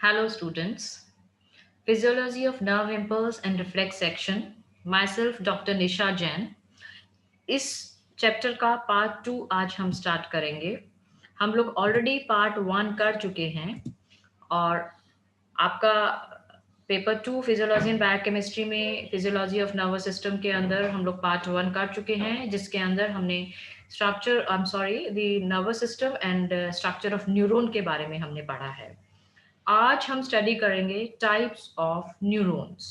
Hello, students. Physiology of nerve impulse and reflex section. Myself, Dr. Nisha Jain. इस chapter का part 2 आज हम start करेंगे. हम लोग ऑलरेडी पार्ट 1 कर चुके हैं और आपका पेपर 2 फिजियोलॉजी एंड बायोकेमिस्ट्री में फिजियोलॉजी ऑफ नर्वस सिस्टम के अंदर हम लोग पार्ट 1 कर चुके हैं, जिसके अंदर हमने structure I am sorry the nervous system and structure of neuron के बारे में हमने पढ़ा है. आज हम स्टडी करेंगे types of neurons.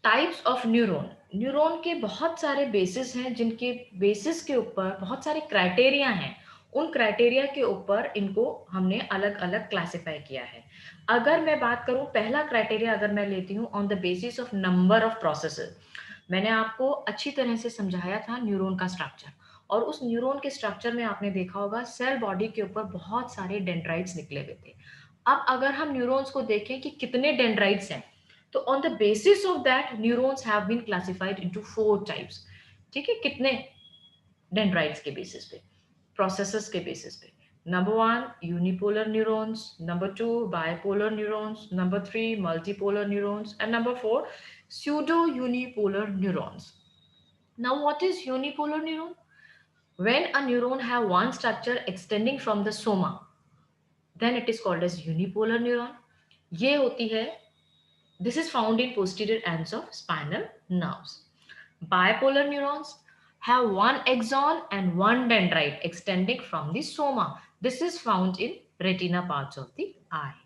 Types of neuron. Neuron के बहुत सारे बेसिस हैं, जिनके बेसिस के ऊपर बहुत सारे क्राइटेरिया हैं. उन क्राइटेरिया के ऊपर इनको हमने अलग अलग क्लासिफाई किया है. अगर मैं बात करूं, पहला क्राइटेरिया अगर मैं लेती हूं on the basis of number of processes. मैंने आपको अच्छी तरह से समझाया था न्यूरॉन का स्ट्रक्चर, और उस न्यूरॉन के स्ट्रक्चर में आपने देखा होगा सेल बॉडी के ऊपर बहुत सारे डेंड्राइट्स निकले हुए थे. अब अगर हम न्यूरॉन्स को देखें कि कितने डेंड्राइट्स हैं, तो on the basis of that neurons have been classified into 4 types. ठीक है, कितने डेंड्राइट्स के बेसिस पे, प्रोसेसेस के बेसिस पे. Number 1 unipolar neurons, number 2 bipolar neurons, number 3 multipolar neurons, and number 4 pseudo unipolar neurons. Now what is unipolar neuron? When a neuron have one structure extending from the soma, then it is called as unipolar neuron. ये होती है, this is found in posterior ends of spinal nerves. Bipolar neurons have one axon and one dendrite extending from the soma. This is found in retina parts of the eye.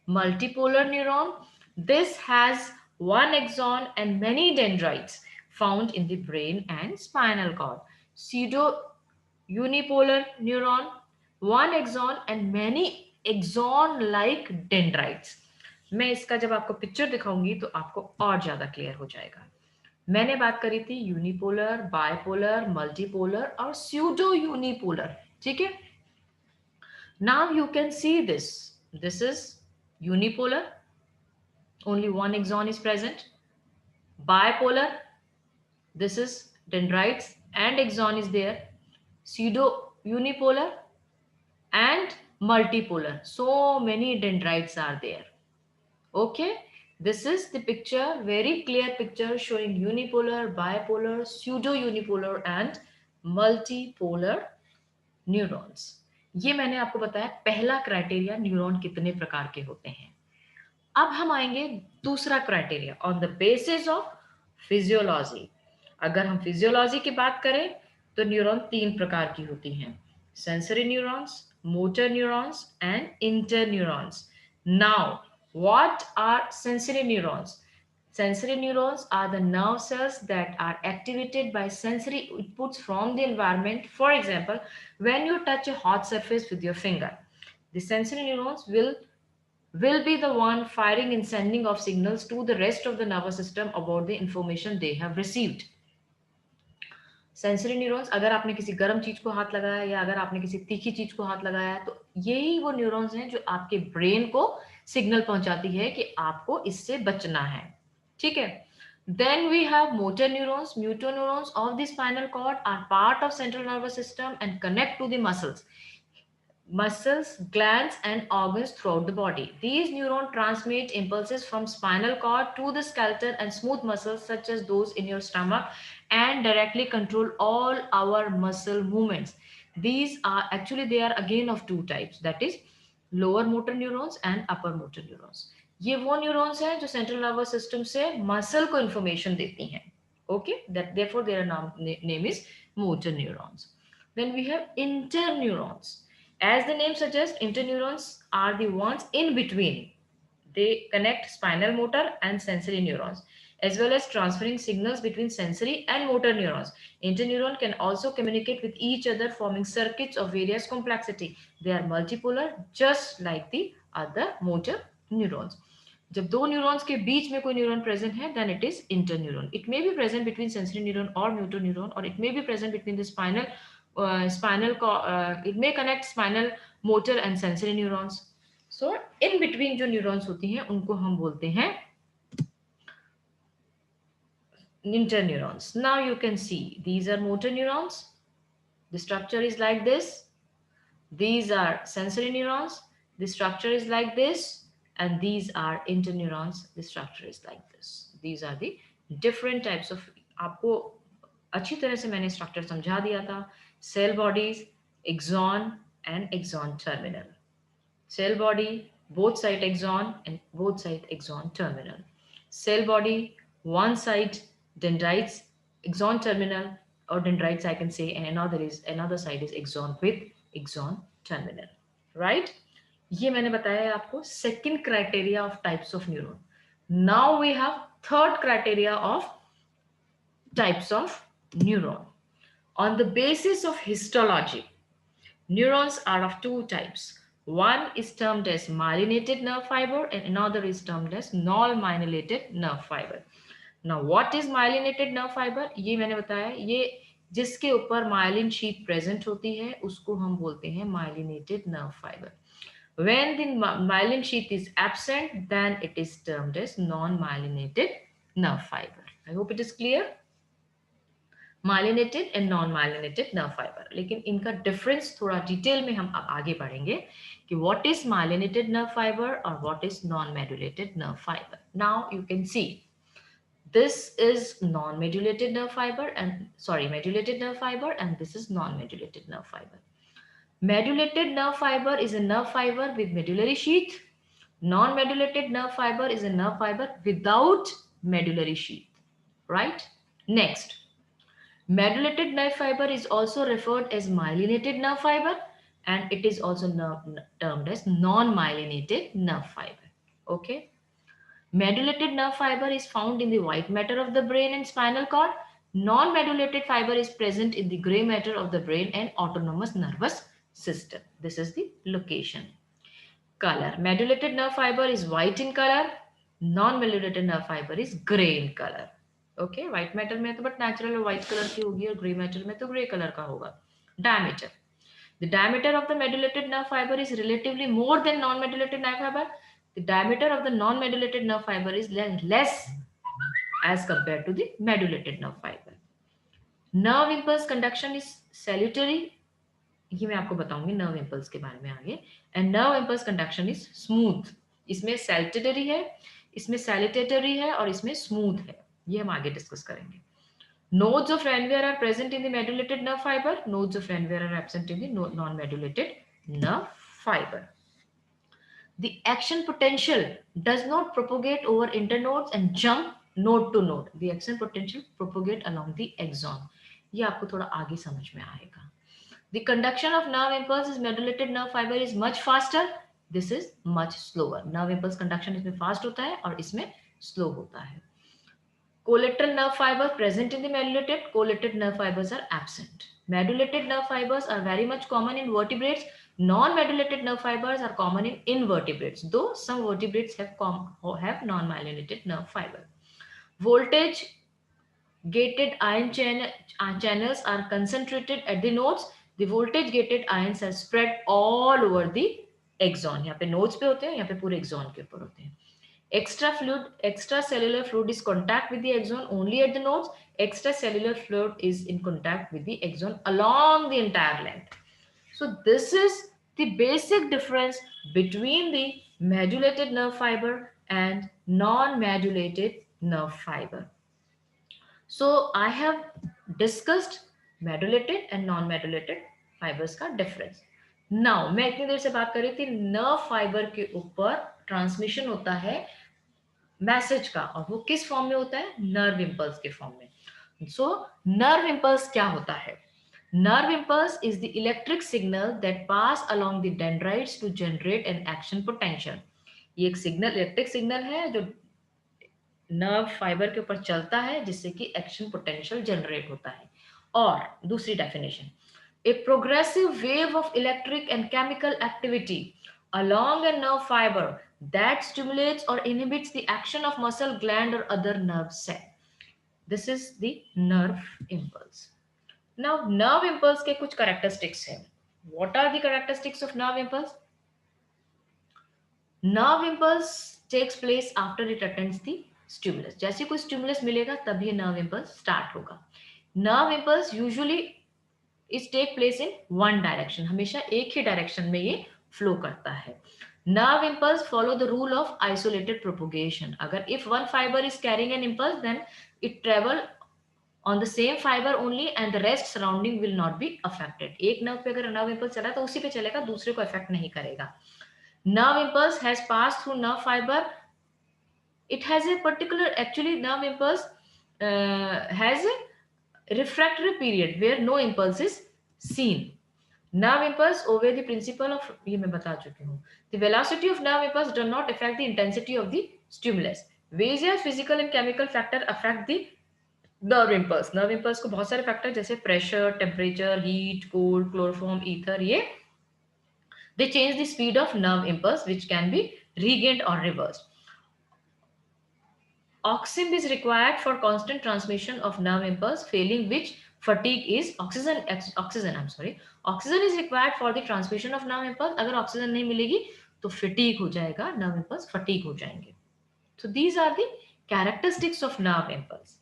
Multipolar neuron, this has one axon and many dendrites found in the brain and spinal cord. Pseudo unipolar neuron, one axon and many axon like dendrites. मैं इसका जब आपको picture दिखाऊंगी तो आपको और ज्यादा clear हो जाएगा. मैंने बात करी थी यूनिपोलर, बाइपोलर, मल्टीपोलर और स्यूडो यूनिपोलर. ठीक है, now you can see this. This is unipolar, only one axon is present. Bipolar, this is dendrites and axon is there. Pseudo unipolar and multipolar, so many dendrites are there. Okay, this is the picture, very clear picture showing unipolar, bipolar, pseudo unipolar and multipolar neurons. ये मैंने आपको बताया पहला criteria neuron कितने प्रकार के होते हैं. अब हम आएंगे दूसरा criteria on the basis of physiology. अगर हम फिजियोलॉजी की बात करें तो न्यूरॉन 3 प्रकार की होती हैं: sensory neurons, motor neurons and inter neurons. Now what are sensory neurons? Sensory neurons are the nerve cells that are activated by sensory inputs from the environment. For example, when you touch a hot surface with your finger, the sensory neurons will be the one firing and sending off signals to the rest of the nervous system about the information they have received. Sensory neurons, अगर आपने किसी गर्म चीज को हाथ लगाया या अगर आपने किसी तीखी चीज को हाथ लगाया, तो यही वो न्यूरॉन्स हैं जो आपके ब्रेन को सिग्नल पहुंचाती है कि आपको इससे बचना है. ठीक है. Then we have motor neurons. Motor neurons of the spinal cord are part of central nervous system and connect to the muscles, glands, and organs throughout the body. These neurons transmit impulses from spinal cord to the skeleton and smooth muscles such as those in your stomach and directly control all our muscle movements. These are actually, they are again of 2 types, that is lower motor neurons and upper motor neurons. ये वो neurons हैं जो central nervous system से muscle को information देती हैं. Okay, that therefore their name is motor neurons. Then we have interneurons. As the name suggests, interneurons are the ones in between. They connect spinal motor and sensory neurons, as well as transferring signals between sensory and motor neurons. Interneuron can also communicate with each other, forming circuits of various complexity. They are multipolar, just like the other motor neurons. जब दो neurons के बीच में कोई neuron present है, then it is interneuron. It may be present between sensory neuron और motor neuron, और it may be present between the spinal it may connect spinal motor and sensory neurons. So in between जो neurons होती हैं उनको हम बोलते हैं interneurons. Now you can see these are motor neurons. The structure is like this. These are sensory neurons. The structure is like this. And these are interneurons. The structure is like this. These are the different types of, आपको अच्छी तरह से मैंने structure समझा दिया था. Cell bodies, axon and axon terminal. Cell body, both side axon and both side axon terminal. Cell body, one side dendrites, axon terminal or dendrites I can say, and another side is axon with axon terminal. Right? ये मैंने बताया है आपको second criteria of types of neuron. Now we have third criteria of types of neuron. On the basis of histology, neurons are of two types. One is termed as myelinated nerve fiber and another is termed as non-myelinated nerve fiber. Now what is myelinated nerve fiber? ये मैंने बताया, ये जिसके ऊपर myelin sheath present होती है उसको हम बोलते हैं myelinated nerve fiber. When the myelin sheath is absent, then it is termed as non-myelinated nerve fiber. I hope it is clear. Myelinated and non myelinated nerve fibre, लेकिन इनका difference थोड़ा detail में हम अब आगे पढ़ेंगे कि what is myelinated nerve fibre और what is non medullated nerve fibre. Now you can see this is non-modulated nerve fiber and modulated nerve fiber, and this is non-modulated nerve fiber. Modulated nerve fiber is a nerve fiber with medullary sheath. Non-modulated nerve fiber is a nerve fiber without medullary sheath. Right? Next, medullated nerve fiber is also referred as myelinated nerve fiber, and it is also termed as non-myelinated nerve fiber. Okay. Medullated nerve fiber is found in the white matter of the brain and spinal cord. Non-medullated fiber is present in the gray matter of the brain and autonomous nervous system. This is the location. Color. Medullated nerve fiber is white in color. Non-medullated nerve fiber is gray in color. Okay, white matter में तो but natural white colour की होगी और grey matter में तो grey colour का होगा. Diameter. The diameter of the medullated nerve fibre is relatively more than non medullated nerve fibre. The diameter of the non medullated nerve fibre is less as compared to the medullated nerve fiber. Nerve impulse conduction is salutary. ये मैं आपको बताऊंगी nerve impulse के बारे में आगे. And nerve impulse conduction is smooth. इसमें सैल्टेटरी है, इसमें सैलिटेटरी है और इसमें स्मूथ है. ये हम आगे डिस्कस करेंगे. Nodes of Ranvier are present in the medullated nerve fiber. Nodes of Ranvier are absent in the non-medullated nerve fiber. The action potential does not propagate over internodes and jump node to node. The action potential propagate along the axon. ये आपको थोड़ा आगे समझ में आएगा. The conduction of nerve impulse is medullated nerve fiber is much faster. This is much slower. Nerve impulse conduction इसमें fast होता है और इसमें slow होता है. Collateral nerve fiber present in the medullated, collated nerve fibers are absent. Medullated nerve fibers are very much common in vertebrates. Non-medullated nerve fibers are common in invertebrates, though some vertebrates have non-myelinated nerve fiber. Voltage gated ion channels are concentrated at the nodes. The voltage gated ions are spread all over the axon. यहाँ पे nodes पे होते हैं, यहाँ पे पूरे axon के ऊपर होते हैं. Extracellular fluid is contact with the axon only at the nodes. Extracellular fluid is in contact with the axon along the entire length. So this is the basic difference between the medullated nerve fiber and non-medullated nerve fiber. So I have discussed medullated and non-medullated fibers का difference. Now मैं इतनी देर से बात कर रही थी nerve fiber के ऊपर ट्रांसमिशन होता है मैसेज का, और वो किस फॉर्म में होता है? नर्व इंपल्स के फॉर्म में. सो नर्व इंपल्स क्या होता है? Nerve impulse is the electric signal that pass along the dendrites to generate an action potential. ये एक सिग्नल, इलेक्ट्रिक सिग्नल है जो नर्व फाइबर के ऊपर चलता है जिससे कि एक्शन पोटेंशियल जनरेट होता है. और दूसरी definition, a progressive wave of electric and chemical activity along a nerve fiber that stimulates or inhibits the action of muscle gland or other nerve cell. This is the nerve impulse. Now nerve impulse के कुछ characteristics हैं. What are the characteristics of nerve impulse? Nerve impulse takes place after it attends the stimulus. जैसे कोई stimulus मिलेगा तभी nerve impulse start होगा. Nerve impulse usually is take place in one direction, हमेशा एक ही डायरेक्शन में ये फ्लो करता है. Nerve impulse follow the rule of isolated propagation. अगर if one fiber is carrying an impulse, then it travel on the same fiber only and the rest surrounding will not be affected. एक nerve पे अगर nerve impulse चला तो उसी पे चलेगा, दूसरे को अफेक्ट नहीं करेगा. Nerve impulse has passed through nerve fiber. It has a particular, actually nerve impulse has a refractory period where no impulse is seen. Nerve impulse obey the principle of, ये मैं बता चुकी हूँ. The velocity of nerve impulse does not affect the intensity of the stimulus. Various physical and chemical factor affect the nerve impulse. Nerve impulse को बहुत सारे factor जैसे pressure, temperature, heat, cold, chloroform, ether, ये they change the speed of nerve impulse which can be regained or reversed. Oxym is required for constant transmission of nerve impulse, failing which fatigue is oxygen is required for the transmission of nerve impulse. अगर oxygen नहीं मिलेगी तो fatigue हो जाएगा, nerve impulse fatigue हो जाएंगे. So these are the characteristics of nerve impulse.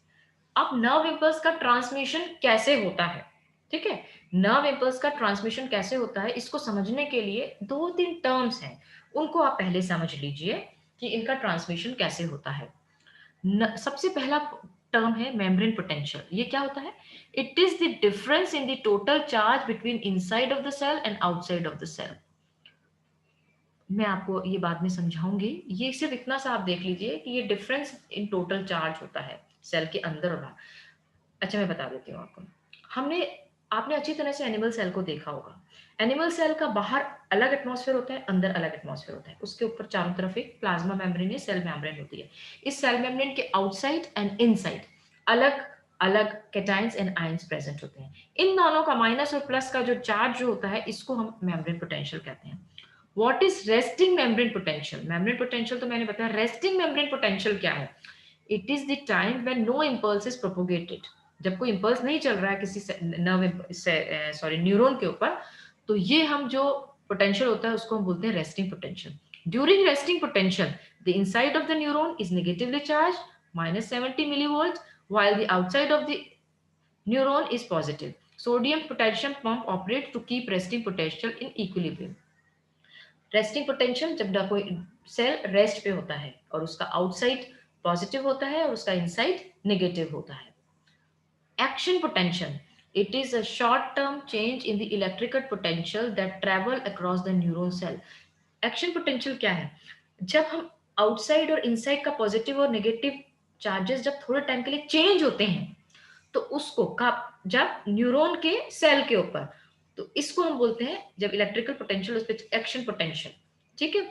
अब nerve impulse का ट्रांसमिशन कैसे होता है, ठीक है. nerve impulse का ट्रांसमिशन कैसे होता है, इसको समझने के लिए 2-3 टर्म्स हैं, उनको आप पहले समझ लीजिए कि इनका ट्रांसमिशन कैसे होता है. सबसे पहला टर्म है मेम्ब्रेन पोटेंशियल. ये क्या होता है? It is the difference in the total charge between inside of the cell and outside of the cell. मैं आपको ये बाद में समझाऊंगी, ये सिर्फ इतना सा आप देख लीजिए कि ये डिफरेंस इन टोटल चार्ज होता है सेल के अंदर और बाहर. अच्छा मैं बता देती हूँ आपको. आपने अच्छी तरह से एनिमल सेल को देखा होगा. एनिमल सेल का बाहर अलग एटमॉस्फेयर होता है, अंदर अलग एटमॉस्फेयर होता है. उसके ऊपर चारों तरफ एक प्लाज्मा मेम्ब्रेन या सेल मेम्ब्रेन होती है. इस सेल मेम्ब्रेन के आउटसाइड एंड इनसाइड अलग अलग कैटायंस एंड आयंस प्रेजेंट होते हैं. इन दोनों का माइनस और प्लस का जो चार्ज जो होता है, इसको हम मेम्ब्रेन पोटेंशियल कहते हैं. What is resting membrane potential? Membrane potential तो मैंने बताया. रेस्टिंग मेम्ब्रेन पोटेंशियल क्या है? It is the time when no impulse is propagated. जब कोई इंपल्स नहीं चल रहा है किसी न्यूरॉन के ऊपर, तो ये हम जो पोटेंशियल होता है उसको हम बोलते हैं resting potential. During resting potential the inside of the neuron is negatively charge -70 millivolts while the outside of the neuron is positive. Sodium potassium pump operate to keep resting potential in equilibrium. Resting potential जब कोई cell rest पे होता है और उसका outside positive होता है और उसका इनसाइड नेगेटिव होता है. Action potential. It is a short-term change in the electrical potential that travel across the neuron cell. Action potential क्या है? जब हम आउटसाइड और इनसाइड का पॉजिटिव और नेगेटिव चार्जेस जब थोड़े टाइम के लिए चेंज होते हैं, तो उसको जब न्यूरॉन के सेल के ऊपर, तो इसको हम बोलते हैं जब इलेक्ट्रिकल पोटेंशियल उस पर एक्शन पोटेंशियल. ठीक है.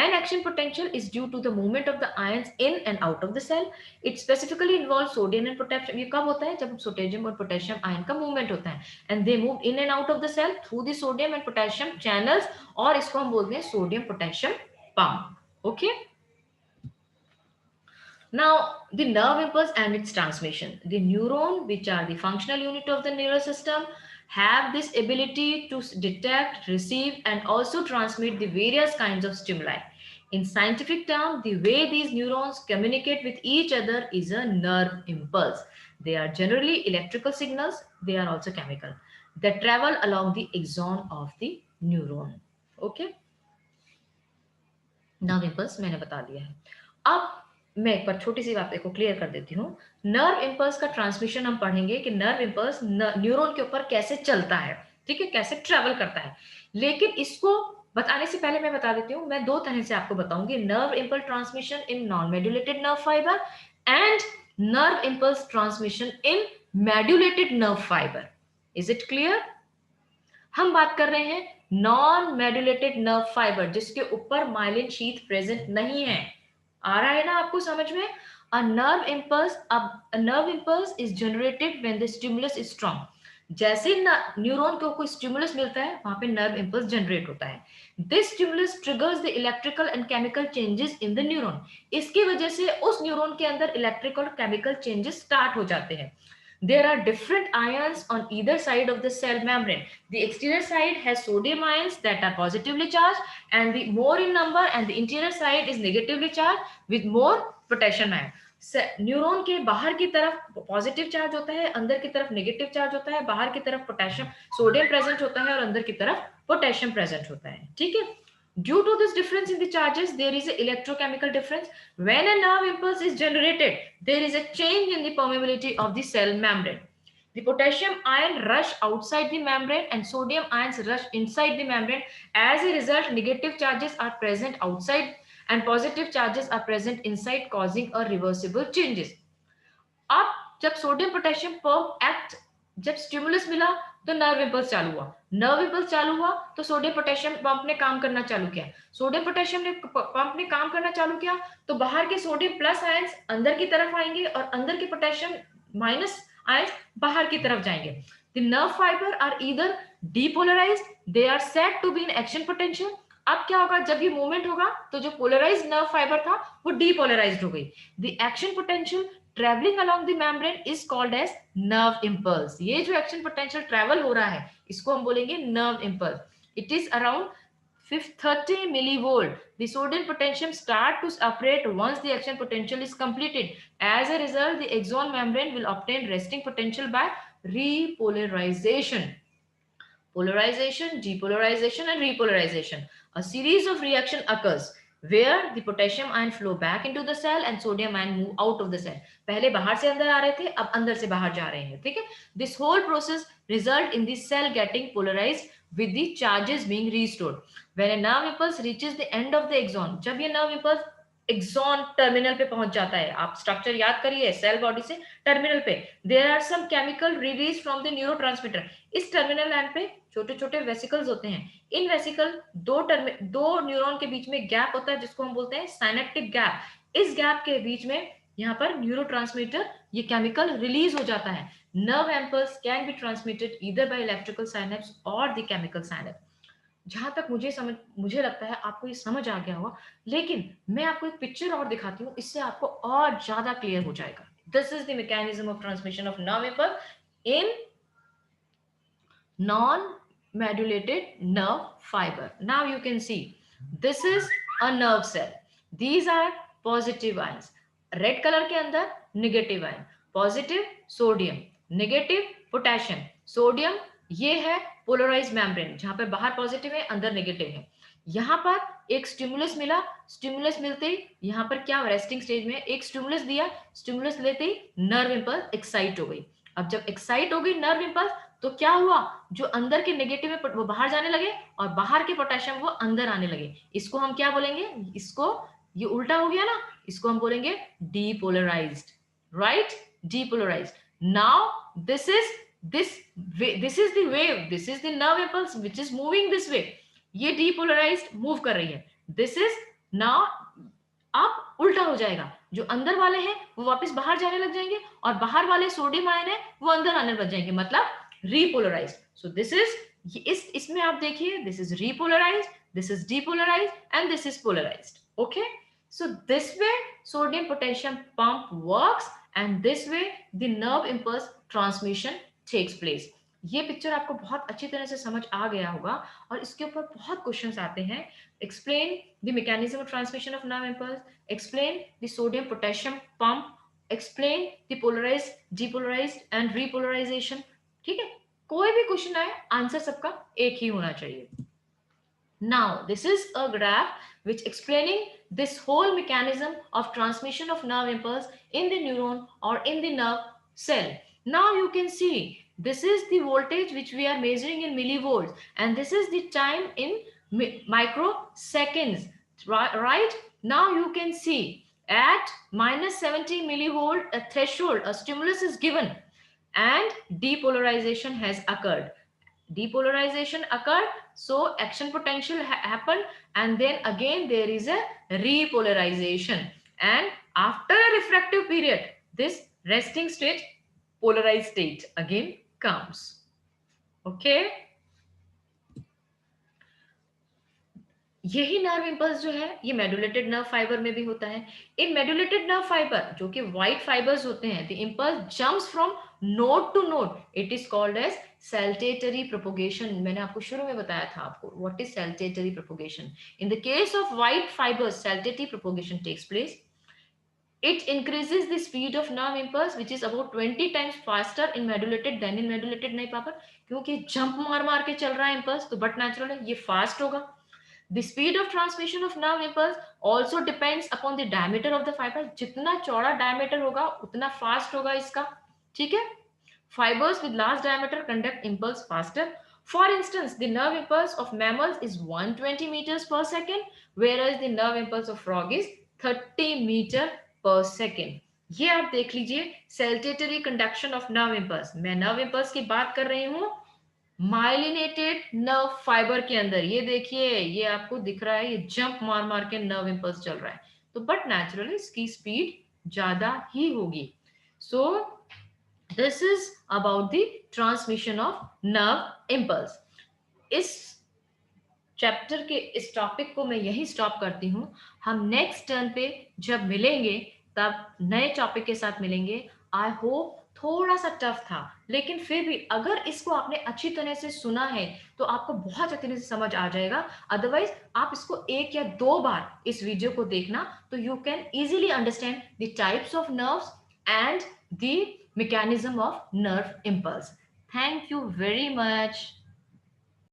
And action potential is due to the movement of the ions in and out of the cell. It specifically involves sodium and potassium. ये कब होता है? जब सोडियम और पोटेशियम आयन का मूवमेंट होता है. And they move in and out of the cell through the sodium and potassium channels, और इसको हम बोलते हैं sodium potassium pump. Okay. Now the nerve impulse and its transmission. The neuron, which are the functional unit of the neural system, have this ability to detect, receive, and also transmit the various kinds of stimuli. In scientific terms, the way these neurons communicate with each other is a nerve impulse. They are generally electrical signals. They are also chemical that travel along the axon of the neuron. Okay? Nerve impulse मैंने बता दिया है. अब मैं एक बार छोटी सी बात को क्लियर कर देती हूँ. नर्व इंपल्स का ट्रांसमिशन हम पढ़ेंगे कि नर्व इंपल्स न्यूरॉन के ऊपर कैसे चलता है, ठीक है, कैसे ट्रेवल करता है. लेकिन इसको बताने से पहले मैं बता देती हूँ, मैं 2 तरह से आपको बताऊंगी. Nerve impulse transmission in non medullated nerve fibre and nerve impulse transmission in medullated nerve fibre. Is it clear? हम बात कर रहे हैं नॉन मेड्यूलेटेड नर्व फाइबर जिसके ऊपर माइलिन शीथ प्रेजेंट नहीं है. आ रहा है ना आपको समझ में? A nerve impulse is generated when the stimulus is strong. जैसे न्यूरॉन को कोई स्टिमुलस मिलता है, वहां पे नर्व इंपल्स जनरेट होता है. This stimulus triggers the electrical and chemical changes in the neuron. इसकी वजह से उस न्यूरॉन के अंदर इलेक्ट्रिकल और केमिकल चेंजेस स्टार्ट हो जाते हैं. There are different ions on either side of the cell membrane. The exterior side has sodium ions that are positively charged and the more in number, and the interior side is negatively charged with more potassium ion. Neuron के बाहर की तरफ positive charge होता है, अंदर की तरफ negative charge होता है, बाहर की तरफ पोटेशियम सोडियम प्रेजेंट होता है और अंदर की तरफ पोटेशियम प्रेजेंट होता है, ठीक है। Due to this difference in the charges, there is an electrochemical difference. When a nerve impulse is generated, there is a change in the permeability of the cell membrane. The potassium ion rush outside the membrane and sodium ions rush inside the membrane. As a result, negative charges are present outside and positive charges are present inside, causing a reversible changes. अब जब sodium potassium pump act, जब stimulus मिला तो nerve impulse चालू हुआ, nerve impulse चालू हुआ तो सोडियम पोटेशियम पंप ने काम करना चालू किया, सोडियम पोटेशियम ने पंप ने काम करना चालू किया तो बाहर के सोडियम प्लस आयंस अंदर की तरफ आएंगे और अंदर के पोटेशियम माइनस आयंस बाहर की तरफ जाएंगे. The nerve fibre are either depolarised, they are said to be in action potential. अब क्या होगा, जब ये मूवमेंट होगा तो जो पोलराइज्ड नर्व फाइबर था वो डीपोलराइज्ड हो गई. The action potential travelling along the membrane is called as nerve impulse. ये जो एक्शन पोटेंशियल ट्रेवल हो रहा है इसको हम बोलेंगे nerve impulse. It is around 30 millivolt. The sodium potassium start to operate once the action potential is completed. As a result, the axon membrane will obtain resting potential by repolarization. Polarization, depolarization, and repolarization. A series of reaction occurs where the potassium ion flow back into the cell and sodium ion move out of the cell. पहले बाहर से अंदर आ रहे थे, अब अंदर से बाहर जा रहे हैं, ठीक है. This whole process result in the cell getting polarized with the charges being restored. When a nerve impulse reaches the end of the axon, जब ये nerve impulse एक्सॉन टर्मिनल पे पहुंच जाता है, आप स्ट्रक्चर याद करिए, सेल बॉडी से टर्मिनल पे there are some chemical release from the neurotransmitter. इस टर्मिनल लाइन पे छोटे छोटे वेसिकल्स होते हैं. इन वेसिकल दो न्यूरॉन के बीच में गैप होता है जिसको हम बोलते हैं साइनेप्टिक गैप. इस गैप के बीच में यहाँ पर न्यूरोट्रांसमीटर ये केमिकल रिलीज हो जाता है. Nerve impulse can be transmitted either by electrical synapse और द केमिकल साइनेप्स. जहां तक मुझे लगता है आपको ये समझ आ गया होगा, लेकिन मैं आपको एक पिक्चर और दिखाती हूँ, इससे आपको और ज्यादा क्लियर हो जाएगा. This is the mechanism of transmission of nerve impulse in non-modulated nerve fiber. Now you can see this is a nerve cell. These are positive ions. Red color के अंदर negative ion. Positive sodium, negative potassium. Sodium ये है polarized membrane जहां पे बाहर positive है अंदर negative है. यहां पर एक स्टिमुलस मिला, स्टिमुलस मिलते ही यहाँ पर क्या रेस्टिंग स्टेज में एक स्टिमुलस दिया, स्टिमुलस लेते ही नर्व इंपल्स एक्साइट हो गई. अब जब एक्साइट हो गई नर्व इंपल्स तो क्या हुआ, जो अंदर के नेगेटिव है वो बाहर जाने लगे और बाहर के पोटेशियम वो अंदर आने लगे. इसको हम क्या बोलेंगे, इसको ये उल्टा हो गया ना, इसको हम बोलेंगे depolarised. Right, depolarised. Now this is the wave, this is the nerve impulse which is moving this way. ये डीपोलराइज्ड मूव कर रही है. दिस इज नाउ अब उल्टा हो जाएगा, जो अंदर वाले हैं वो वापस बाहर जाने लग जाएंगे और बाहर वाले सोडियम आयन है वो अंदर आने लग जाएंगे, मतलब repolarized. So this is इसमें आप देखिए, this is repolarized, this is depolarized, and this is polarized. Okay, so this way sodium potassium pump works and this way the nerve impulse transmission takes place. ये picture आपको बहुत अच्छी तरह से समझ आ गया होगा और इसके ऊपर बहुत क्वेश्चंस आते हैं. Explain the mechanism of transmission of nerve impulse, explain the sodium potassium pump, explain the polarised, depolarised and repolarisation. ठीक है, कोई भी क्वेश्चन आए आंसर सबका एक ही होना चाहिए. Now this is a graph which explaining this whole mechanism of transmission of nerve impulse in the neuron or in the nerve cell. Now you can see this is the voltage which we are measuring in millivolts and this is the time in microseconds. Right, now you can see at minus 70 millivolt a threshold, a stimulus is given and depolarization has occurred. Depolarization occurred, so action potential happened and then again there is a repolarization, and after a refractive period this resting state, polarized state again comes. Okay, यही nerve impulse जो है ये medullated nerve fibre में भी होता है. इन medullated nerve fibre जो कि व्हाइट फाइबर्स होते हैं, the impulse jumps from node to node, it is called as saltatory propagation. मैंने आपको शुरू में बताया था आपको what is saltatory propagation. In the case of white fibers saltatory propagation takes place. It increases the speed of nerve impulse which is about 20 times faster in modulated than in modulated नहीं पापा, क्योंकि jump मार मार के चल रहा है impulse, तो बट नेचुरल है, ये फास्ट होगा. The speed of transmission of nerve impulse also depends upon the diameter of the fiber. जितना चौड़ा diameter होगा उतना fast होगा इसका. ठीक है. Fibers with large diameter conduct impulse faster. For instance, the nerve impulse of mammals is 120 meters per second, whereas the nerve impulse of frog is 30 meter per second. ये आप देख लीजिए सेल्टेटरी कंडक्शन ऑफ नर्व इम्पल्स. मैं nerve impulse की बात कर रही हूं माइलिनेटेड नर्व फाइबर के अंदर. ये देखिए, ये आपको दिख रहा है, ये जंप मार मार के नर्व इम्पल्स चल रहा है, तो बट नेचुरली इसकी स्पीड ज्यादा ही होगी. So this is about the transmission of nerve impulse. इस चैप्टर के इस टॉपिक को मैं यही स्टॉप करती हूँ. हम नेक्स्ट टर्न पे जब मिलेंगे तब नए टॉपिक के साथ मिलेंगे. आई होप थोड़ा सा टफ था, लेकिन फिर भी अगर इसको आपने अच्छी तरह से सुना है तो आपको बहुत अच्छी तरह से समझ आ जाएगा. अदरवाइज आप इसको एक या दो बार इस वीडियो को देखना तो you can easily understand the types of nerves and the mechanism of nerve impulse. Thank you very much.